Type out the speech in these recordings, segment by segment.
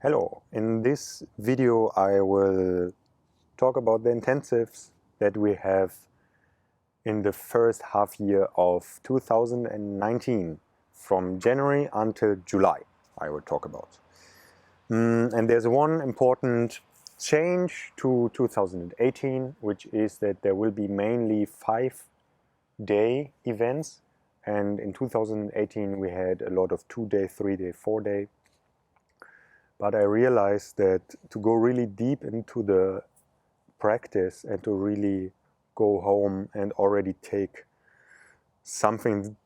Hello, in this video I will talk about the intensives that we have in the first half year of 2019 from January until July. I will talk about. And there's one important change to 2018, which is that there will be mainly 5-day events, and in 2018 we had a lot of 2-day, 3-day, 4-day. But I realized that to go really deep into the practice and to really go home and already take something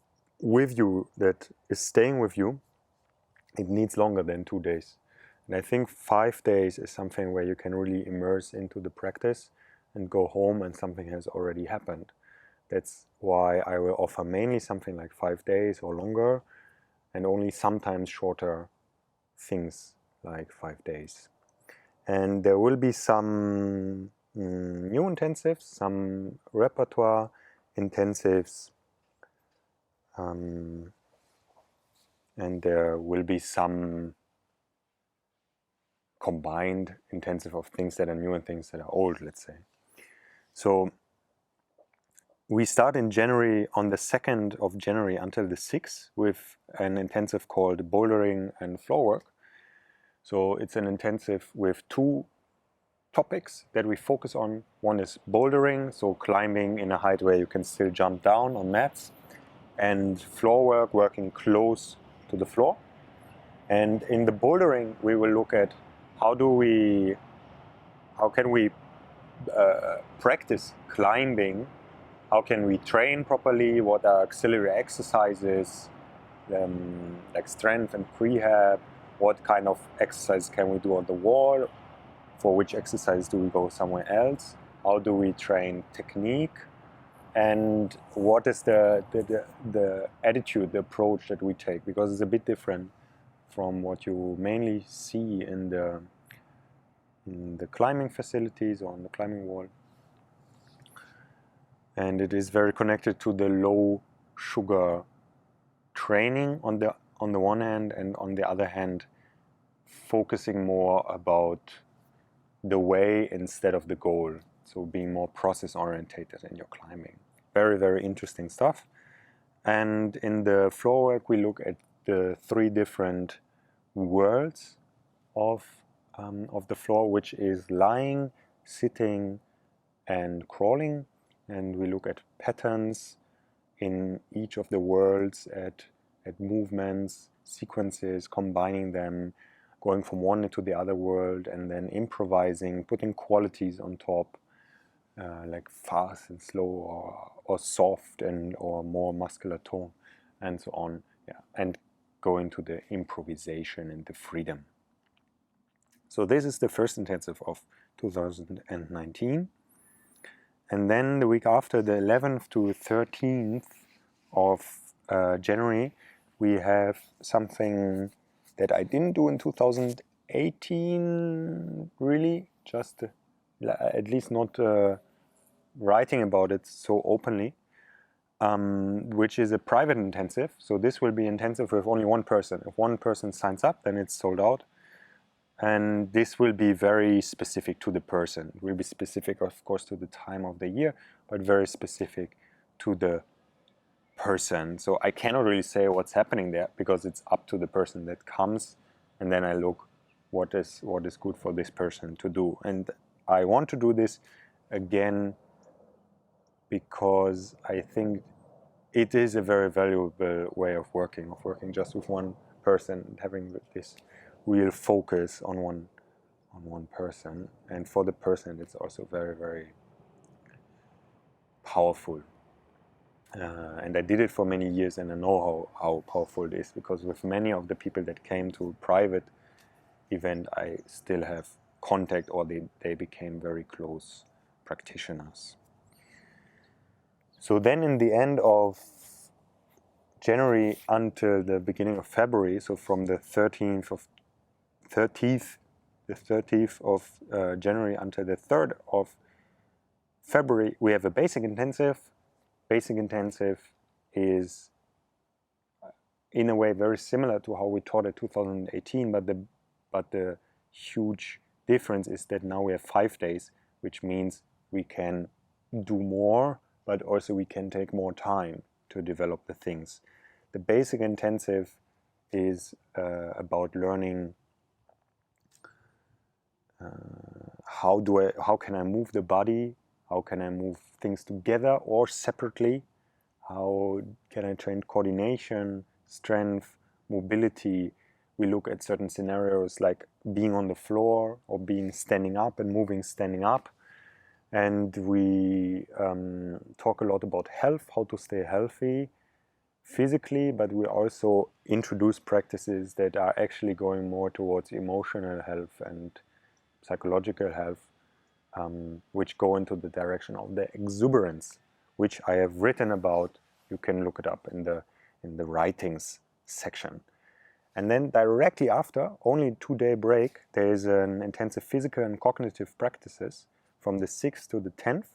with you that is staying with you, it needs longer than 2 days. And I think 5 days is something where you can really immerse into the practice and go home and something has already happened. That's why I will offer mainly something like 5 days or longer, and only sometimes shorter things like 5 days. And there will be some new intensives, some repertoire intensives, and there will be some combined intensive of things that are new and things that are old, let's say. So we start in January, on the 2nd of January until the 6th, with an intensive called Bouldering and Floor Work. So it's an intensive with 2 topics that we focus on. One is bouldering, so climbing in a height where you can still jump down on mats, and floor work, working close to the floor. And in the bouldering, we will look at how can we practice climbing, how can we train properly, what are auxiliary exercises, like strength and prehab, what kind of exercise can we do on the wall, for which exercise do we go somewhere else, how do we train technique, and what is the attitude, the approach that we take, because it's a bit different from what you mainly see in the climbing facilities or on the climbing wall. And it is very connected to the low sugar training on the one hand, and on the other hand focusing more about the way instead of the goal, so being more process orientated in your climbing. Very, very interesting stuff. And in the floor work we look at the 3 different worlds of the floor, which is lying, sitting and crawling, and we look at patterns in each of the worlds, at movements, sequences, combining them, going from one into the other world, and then improvising, putting qualities on top, like fast and slow, or soft or more muscular tone, and so on. Yeah, and go into the improvisation and the freedom. So this is the first intensive of 2019. And then the week after, the 11th to 13th of January, we have something that I didn't do in 2018, really, just at least not writing about it so openly, which is a private intensive. So this will be intensive with only one person. If one person signs up, then it's sold out. And this will be very specific to the person. It will be specific, of course, to the time of the year, but very specific to the person. So I cannot really say what's happening there, because it's up to the person that comes, and then I look what is good for this person to do. And I want to do this again because I think it is a very valuable way of working just with one person and having this real focus on one person. And for the person, it's also very, very powerful. And I did it for many years, and I know how powerful it is, because with many of the people that came to private event, I still have contact, or they became very close practitioners. So then in the end of January until the beginning of February, so from the 30th of January until the 3rd of February, we have a basic intensive. Basic intensive is in a way very similar to how we taught it 2018, but the but the huge difference is that now we have 5 days, which means we can do more, but also we can take more time to develop the things. The basic intensive is about learning how can I move the body, how can I move things together or separately, how can I train coordination, strength, mobility. We look at certain scenarios like being on the floor or being standing up and moving standing up. And we talk a lot about health, how to stay healthy physically, but we also introduce practices that are actually going more towards emotional health and psychological health, which go into the direction of the exuberance, which I have written about. You can look it up in the writings section. And then directly after, only 2-day break, there is an intensive physical and cognitive practices from the 6th to the 10th.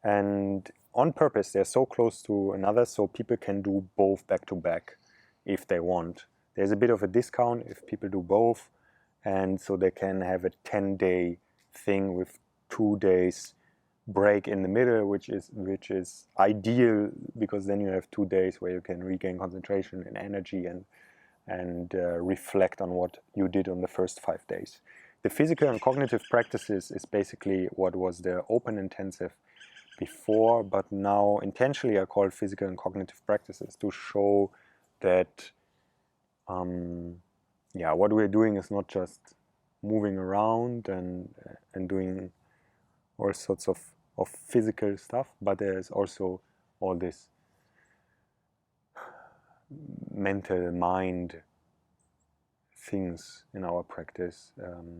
And on purpose, they're so close to another, so people can do both back to back if they want. There's a bit of a discount if people do both, and so they can have a 10-day thing with 2 days break in the middle, which is ideal, because then you have 2 days where you can regain concentration and energy and reflect on what you did on the first 5 days. The physical and cognitive practices is basically what was the open intensive before, but now intentionally I call physical and cognitive practices to show that what we're doing is not just moving around and doing all sorts of physical stuff, but there's also all this mental mind things in our practice,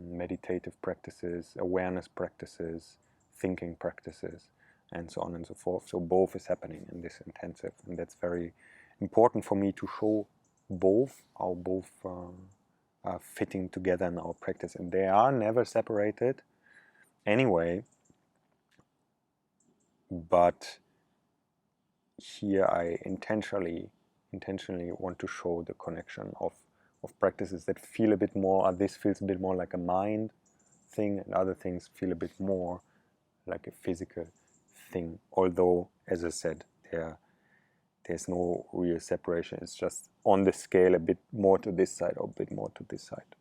meditative practices, awareness practices, thinking practices, and so on and so forth. So both is happening in this intensive, and that's very important for me to show both, how both are fitting together in our practice, and they are never separated anyway. But here I intentionally want to show the connection of practices that feel a bit more, this feels a bit more like a mind thing, and other things feel a bit more like a physical thing. Although, as I said, there's no real separation. It's just on the scale a bit more to this side or a bit more to this side.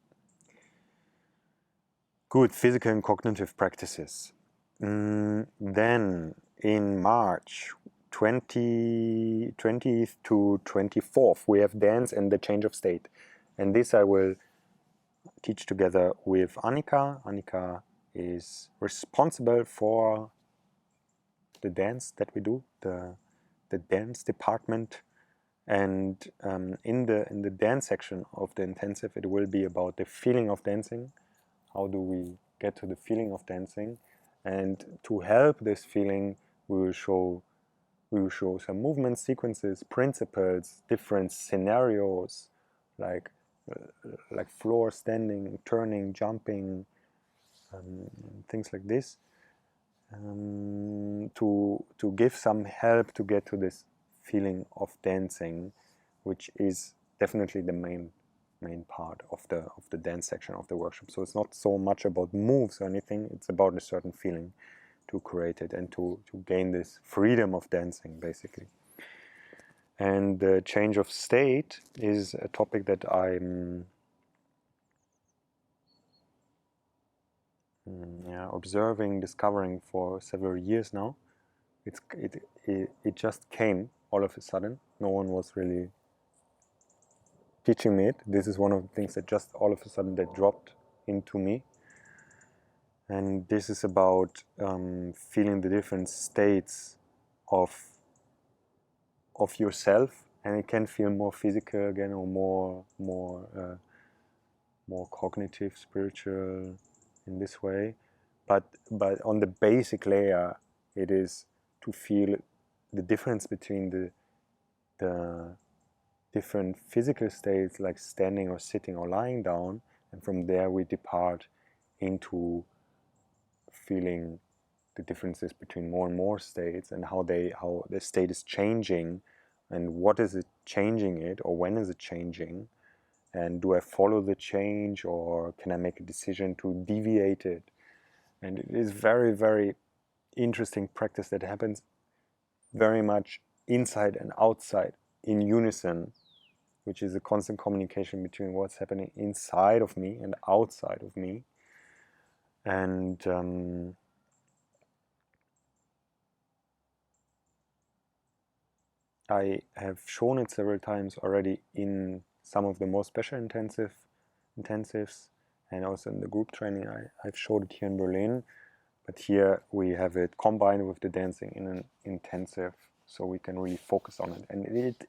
Good, physical and cognitive practices. Then in March 20th to 24th, we have dance and the change of state. And this I will teach together with Annika. Annika is responsible for the dance that we do, the dance department. And in the dance section of the intensive, it will be about the feeling of dancing. How do we get to the feeling of dancing? And to help this feeling, we will show some movement sequences, principles, different scenarios, like floor standing, turning, jumping, things like this, to give some help to get to this feeling of dancing, which is definitely the main part of the dance section of the workshop. So it's not so much about moves or anything, it's about a certain feeling to create it and to gain this freedom of dancing, basically. And the change of state is a topic that I'm observing, discovering for several years now. It just came all of a sudden. No one was really teaching me it. This is one of the things that just all of a sudden they dropped into me. And this is about feeling the different states of yourself, and it can feel more physical again, or more cognitive, spiritual in this way. But on the basic layer, it is to feel the difference between the different physical states, like standing or sitting or lying down, and from there we depart into feeling the differences between more and more states, and how the state is changing, and what is it changing it, or when is it changing, and do I follow the change, or can I make a decision to deviate it? And it is very, very interesting practice that happens very much inside and outside in unison, which is a constant communication between what's happening inside of me and outside of me. And I have shown it several times already in some of the more special intensives, and also in the group training. I've showed it here in Berlin, but here we have it combined with the dancing in an intensive, so we can really focus on it. And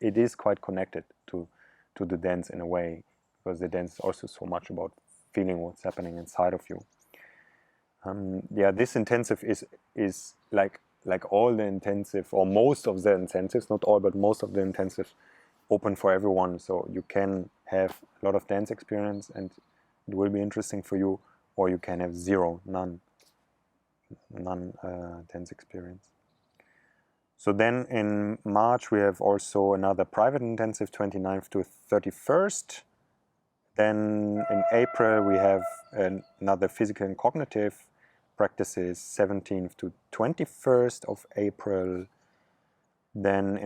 it is quite connected to the dance in a way, because the dance is also so much about feeling what's happening inside of you. Yeah, this intensive is like all the intensive, or most of the intensives, not all, but most of the intensives, open for everyone. So you can have a lot of dance experience and it will be interesting for you, or you can have none dance experience. So then in March we have also another private intensive, 29th to 31st. Then in April we have another physical and cognitive practices, 17th to 21st of April. Then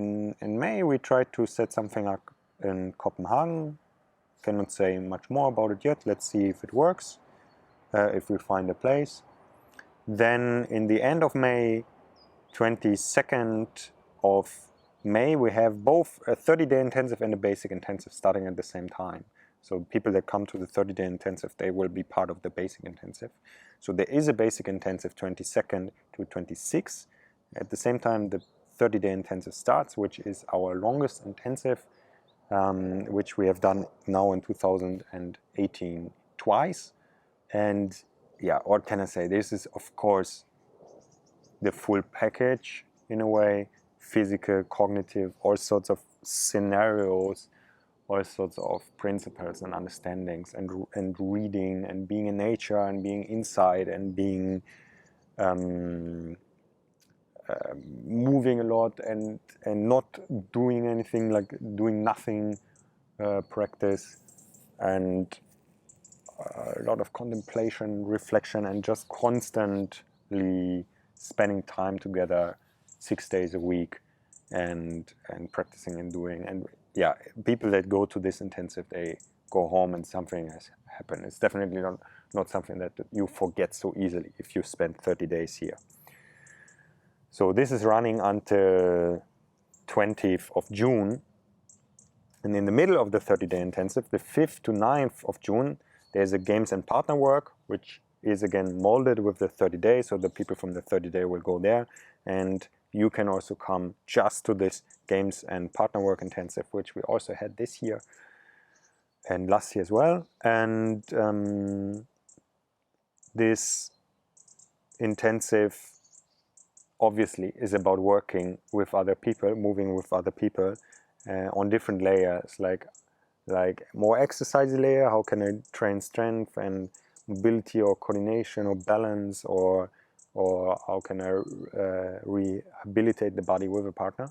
in May we tried to set something up in Copenhagen. Cannot say much more about it yet. Let's see if it works, if we find a place. Then in the end of May, 22nd of May, we have both a 30-day intensive and a basic intensive starting at the same time. So people that come to the 30-day intensive, they will be part of the basic intensive. So there is a basic intensive 22nd to 26th. At the same time, the 30-day intensive starts, which is our longest intensive, which we have done now in 2018 twice. And yeah, what can I say? This is, of course, the full package in a way, physical, cognitive, all sorts of scenarios, all sorts of principles and understandings, and reading, and being in nature, and being inside, and being moving a lot, and not doing anything, like doing nothing practice, and a lot of contemplation, reflection, and just constantly spending time together 6 days a week, and practicing and doing. And yeah, people that go to this intensive, they go home and something has happened. It's definitely not something that you forget so easily if you spend 30 days here. So this is running until 20th of June. And in the middle of the 30-day intensive, the 5th to 9th of June, there's a games and partner work, which is again molded with the 30 days. So the people from the 30 day will go there, and you can also come just to this games and partner work intensive, which we also had this year and last year as well. And this intensive obviously is about working with other people, moving with other people on different layers, like more exercise layer. How can I train strength and mobility, or coordination, or balance, or how can I rehabilitate the body with a partner?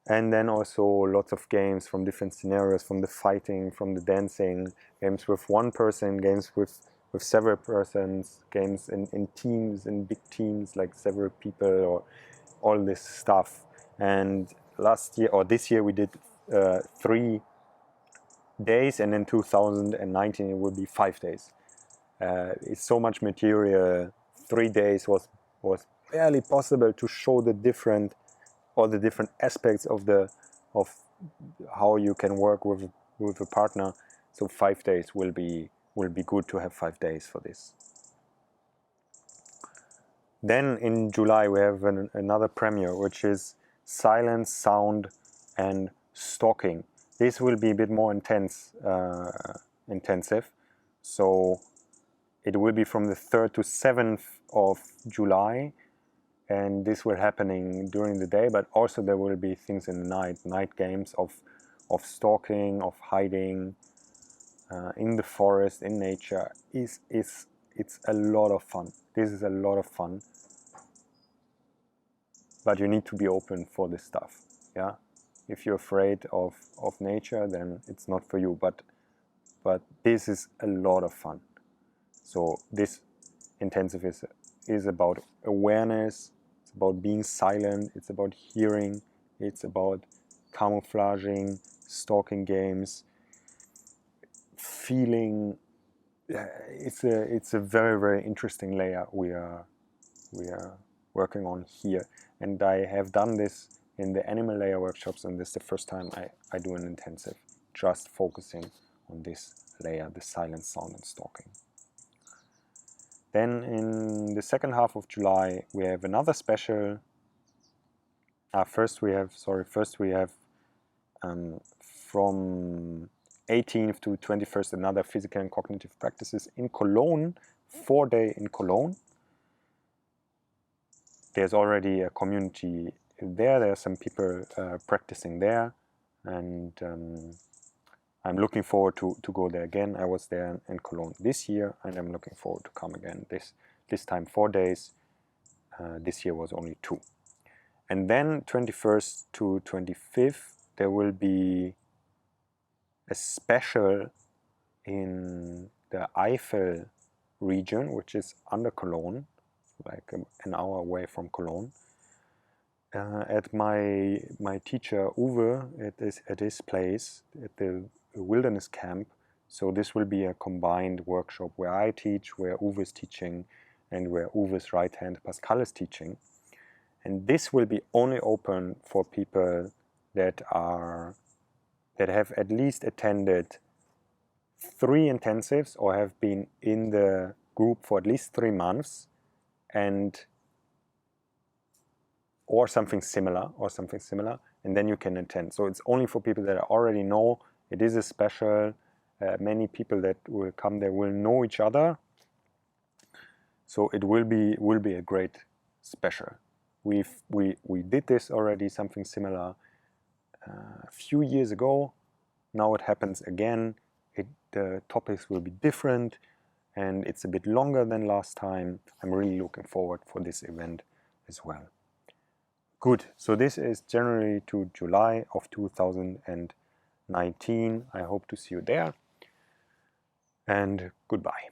And then also lots of games from different scenarios, from the fighting, from the dancing, games with one person, games with several persons, games in teams, in big teams, like several people, or all this stuff. And last year, or this year, we did 3 days, and in 2019 it will be 5 days. It's so much material. 3 days was barely possible to show all the different aspects of how you can work with a partner. So 5 days will be good to have 5 days for this. Then in July we have another premiere, which is silence, sound, and stalking. This will be a bit more intensive. So it will be from the 3rd to 7th of July, and this will happening during the day, but also there will be things in the night games of stalking, of hiding in the forest, in nature. It's a lot of fun. This is a lot of fun, but you need to be open for this stuff. Yeah, if you're afraid of nature, then it's not for you. But but this is a lot of fun. So this intensive is about awareness, it's about being silent, it's about hearing, it's about camouflaging, stalking games, feeling. It's a very, very interesting layer we are working on here, and I have done this in the animal layer workshops, and this is the first time I do an intensive just focusing on this layer, the silent sound and stalking. Then in the second half of July we have another special. First we have from 18th to 21st another physical and cognitive practices in Cologne, 4-day in Cologne. There's already a community there. There are some people practicing there, and I'm looking forward to go there again. I was there in Cologne this year, and I'm looking forward to come again. This time 4 days. This year was only 2. And then 21st to 25th there will be a special in the Eifel region, which is under Cologne, like an hour away from Cologne. At my teacher Uwe at his place at the wilderness camp. So this will be a combined workshop where I teach, where Uwe is teaching, and where Uwe's right hand Pascal is teaching. And this will be only open for people that have at least attended 3 intensives or have been in the group for at least 3 months, and or something similar, and then you can attend. So it's only for people that already know it is a special. Many people that will come there will know each other, so it will be a great special. We did this already, something similar, a few years ago. Now it happens again. The topics will be different, and it's a bit longer than last time. I'm really looking forward for this event as well. Good, so this is January to July of 2019. I hope to see you there, and goodbye.